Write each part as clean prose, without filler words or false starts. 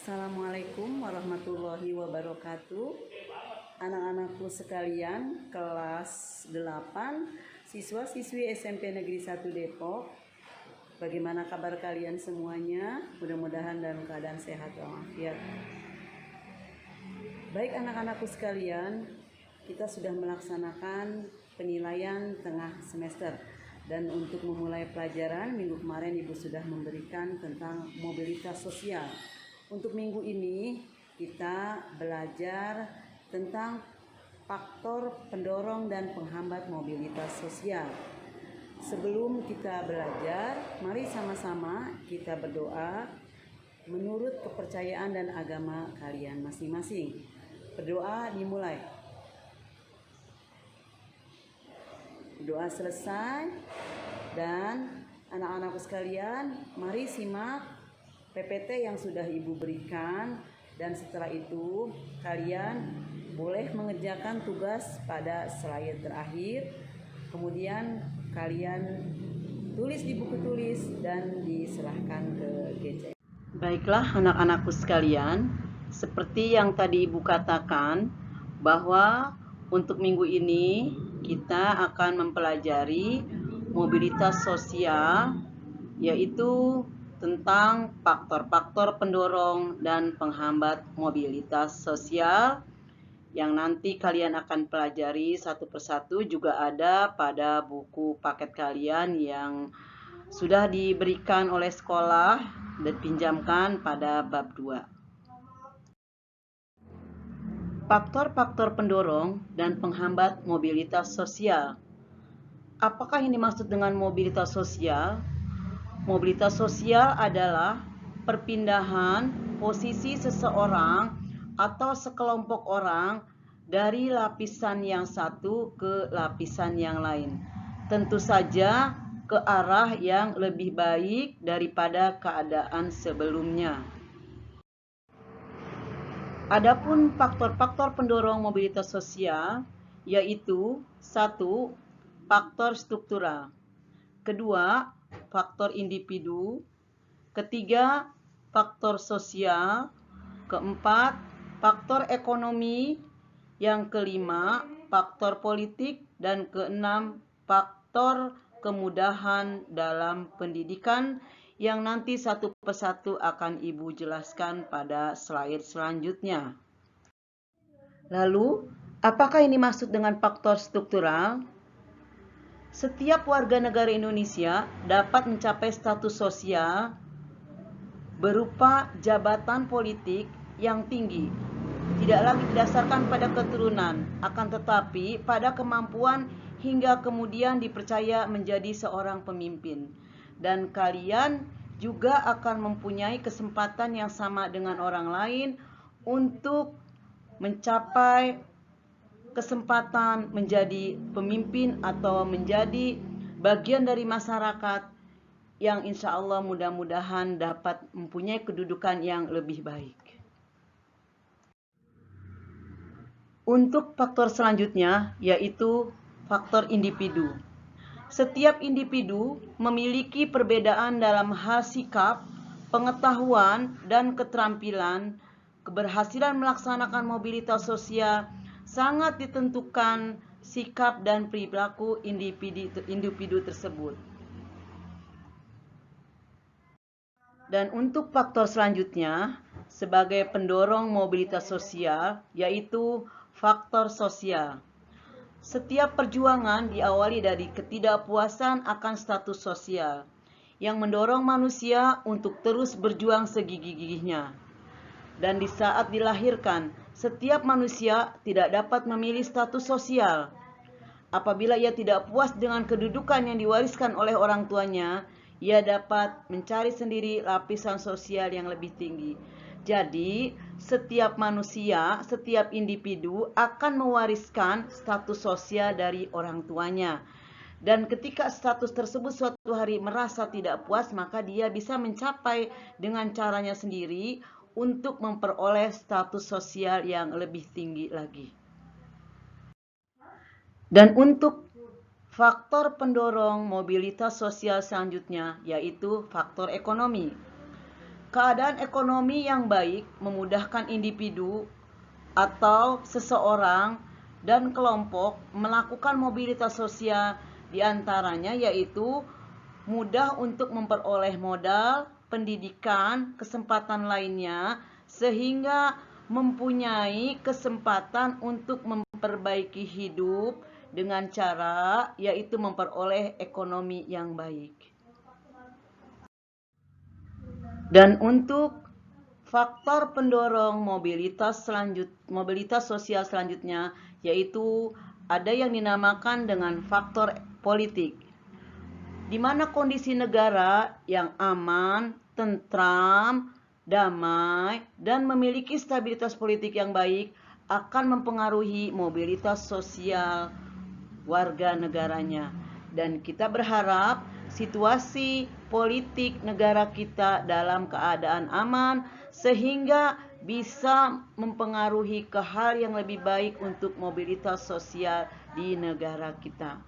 Assalamualaikum warahmatullahi wabarakatuh. Anak-anakku sekalian, kelas 8, siswa-siswi SMP Negeri 1 Depok. Bagaimana kabar kalian semuanya? Mudah-mudahan dalam keadaan sehat walafiat. Baik anak-anakku sekalian, kita sudah melaksanakan penilaian tengah semester. Dan untuk memulai pelajaran, minggu kemarin Ibu sudah memberikan tentang mobilitas sosial. Untuk minggu ini kita belajar tentang faktor pendorong dan penghambat mobilitas sosial. Sebelum kita belajar, mari sama-sama kita berdoa menurut kepercayaan dan agama kalian masing-masing. Berdoa dimulai. Doa selesai dan anak-anakku sekalian, mari simak PPT yang sudah Ibu berikan, dan setelah itu kalian boleh mengerjakan tugas pada slide terakhir. Kemudian kalian tulis di buku tulis dan diserahkan ke GC. Baiklah anak-anakku sekalian, seperti yang tadi Ibu katakan bahwa untuk minggu ini kita akan mempelajari mobilitas sosial, yaitu tentang faktor-faktor pendorong dan penghambat mobilitas sosial yang nanti kalian akan pelajari satu persatu, juga ada pada buku paket kalian yang sudah diberikan oleh sekolah dan pinjamkan pada bab 2. Faktor-faktor pendorong dan penghambat mobilitas sosial. Apakah yang dimaksud dengan mobilitas sosial? Mobilitas sosial adalah perpindahan posisi seseorang atau sekelompok orang dari lapisan yang satu ke lapisan yang lain. Tentu saja ke arah yang lebih baik daripada keadaan sebelumnya. Adapun faktor-faktor pendorong mobilitas sosial yaitu 1. Faktor struktural. Kedua, faktor individu. Ketiga, faktor sosial. Keempat, faktor ekonomi. Yang kelima, faktor politik. Dan keenam, faktor kemudahan dalam pendidikan yang nanti satu persatu akan Ibu jelaskan pada slide selanjutnya. Lalu, apakah ini maksud dengan faktor struktural? Setiap warga negara Indonesia dapat mencapai status sosial berupa jabatan politik yang tinggi, tidak lagi didasarkan pada keturunan, akan tetapi pada kemampuan hingga kemudian dipercaya menjadi seorang pemimpin. Dan kalian juga akan mempunyai kesempatan yang sama dengan orang lain untuk mencapai kesempatan menjadi pemimpin atau menjadi bagian dari masyarakat yang insya Allah mudah-mudahan dapat mempunyai kedudukan yang lebih baik. Untuk faktor selanjutnya yaitu faktor individu. Setiap individu memiliki perbedaan dalam hal sikap, pengetahuan, dan keterampilan. Keberhasilan melaksanakan mobilitas sosial sangat ditentukan sikap dan perilaku individu tersebut. Dan untuk faktor selanjutnya sebagai pendorong mobilitas sosial yaitu faktor sosial. Setiap perjuangan diawali dari ketidakpuasan akan status sosial yang mendorong manusia untuk terus berjuang segigih-gigihnya. Dan di saat dilahirkan, setiap manusia tidak dapat memilih status sosial. Apabila ia tidak puas dengan kedudukan yang diwariskan oleh orang tuanya, ia dapat mencari sendiri lapisan sosial yang lebih tinggi. Jadi, setiap manusia, setiap individu akan mewariskan status sosial dari orang tuanya. Dan ketika status tersebut suatu hari merasa tidak puas, maka dia bisa mencapai dengan caranya sendiri untuk memperoleh status sosial yang lebih tinggi lagi. Dan untuk faktor pendorong mobilitas sosial selanjutnya yaitu faktor ekonomi. Keadaan ekonomi yang baik memudahkan individu atau seseorang dan kelompok melakukan mobilitas sosial, diantaranya yaitu mudah untuk memperoleh modal, pendidikan, kesempatan lainnya, sehingga mempunyai kesempatan untuk memperbaiki hidup dengan cara yaitu memperoleh ekonomi yang baik. Dan untuk faktor pendorong mobilitas sosial selanjutnya yaitu ada yang dinamakan dengan faktor politik, di mana kondisi negara yang aman, tentram, damai, dan memiliki stabilitas politik yang baik akan mempengaruhi mobilitas sosial warga negaranya. Dan kita berharap situasi politik negara kita dalam keadaan aman sehingga bisa mempengaruhi ke hal yang lebih baik untuk mobilitas sosial di negara kita.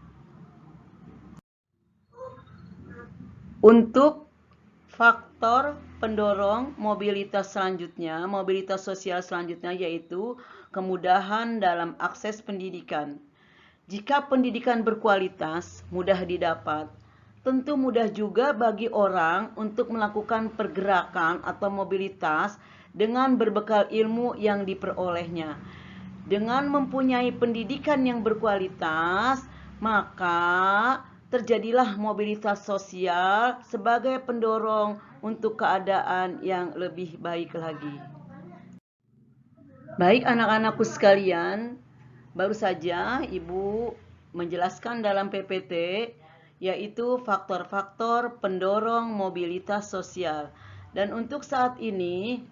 Untuk faktor pendorong mobilitas sosial selanjutnya yaitu kemudahan dalam akses pendidikan. Jika pendidikan berkualitas, mudah didapat, tentu mudah juga bagi orang untuk melakukan pergerakan atau mobilitas dengan berbekal ilmu yang diperolehnya. Dengan mempunyai pendidikan yang berkualitas, maka terjadilah mobilitas sosial sebagai pendorong untuk keadaan yang lebih baik lagi. Baik anak-anakku sekalian, baru saja Ibu menjelaskan dalam PPT yaitu faktor-faktor pendorong mobilitas sosial. Dan untuk saat ini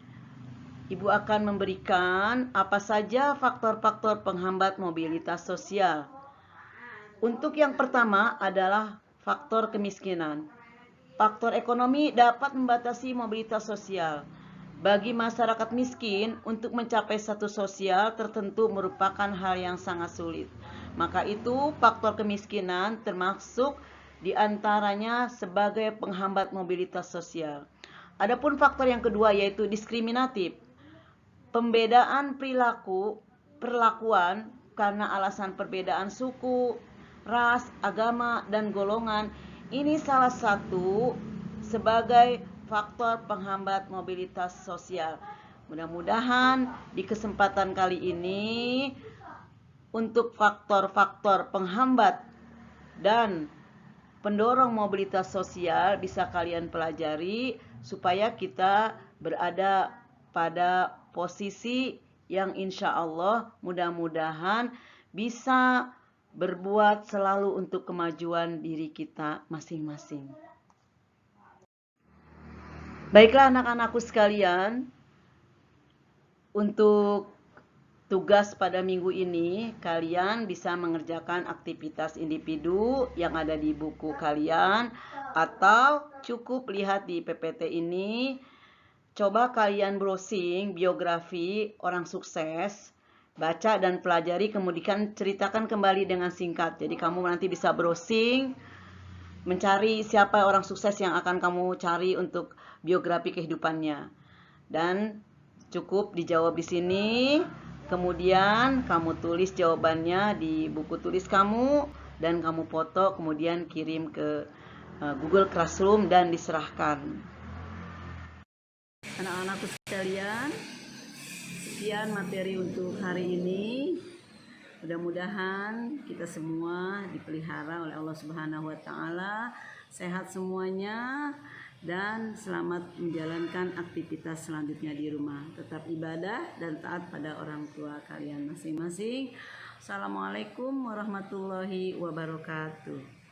Ibu akan memberikan apa saja faktor-faktor penghambat mobilitas sosial. Untuk yang pertama adalah faktor kemiskinan. Faktor ekonomi dapat membatasi mobilitas sosial. Bagi masyarakat miskin, untuk mencapai status sosial tertentu merupakan hal yang sangat sulit. Maka itu faktor kemiskinan termasuk diantaranya sebagai penghambat mobilitas sosial. Adapun faktor yang kedua yaitu diskriminatif. Pembedaan perlakuan karena alasan perbedaan suku, ras, agama, dan golongan. Ini salah satu sebagai faktor penghambat mobilitas sosial. Mudah-mudahan di kesempatan kali ini untuk faktor-faktor penghambat dan pendorong mobilitas sosial bisa kalian pelajari supaya kita berada pada posisi yang insya Allah mudah-mudahan bisa berbuat selalu untuk kemajuan diri kita masing-masing. Baiklah anak-anakku sekalian, untuk tugas pada minggu ini kalian bisa mengerjakan aktivitas individu yang ada di buku kalian atau cukup lihat di PPT ini. Coba kalian browsing biografi orang sukses, baca dan pelajari, kemudian ceritakan kembali dengan singkat. Jadi kamu nanti bisa browsing, mencari siapa orang sukses yang akan kamu cari untuk biografi kehidupannya. Dan cukup dijawab di sini, kemudian kamu tulis jawabannya di buku tulis kamu, dan kamu foto, kemudian kirim ke Google Classroom dan diserahkan. Anak-anakku sekalian, sekian materi untuk hari ini. Mudah-mudahan kita semua dipelihara oleh Allah Subhanahu wa taala, sehat semuanya dan selamat menjalankan aktivitas selanjutnya di rumah. Tetap ibadah dan taat pada orang tua kalian masing-masing. Assalamualaikum warahmatullahi wabarakatuh.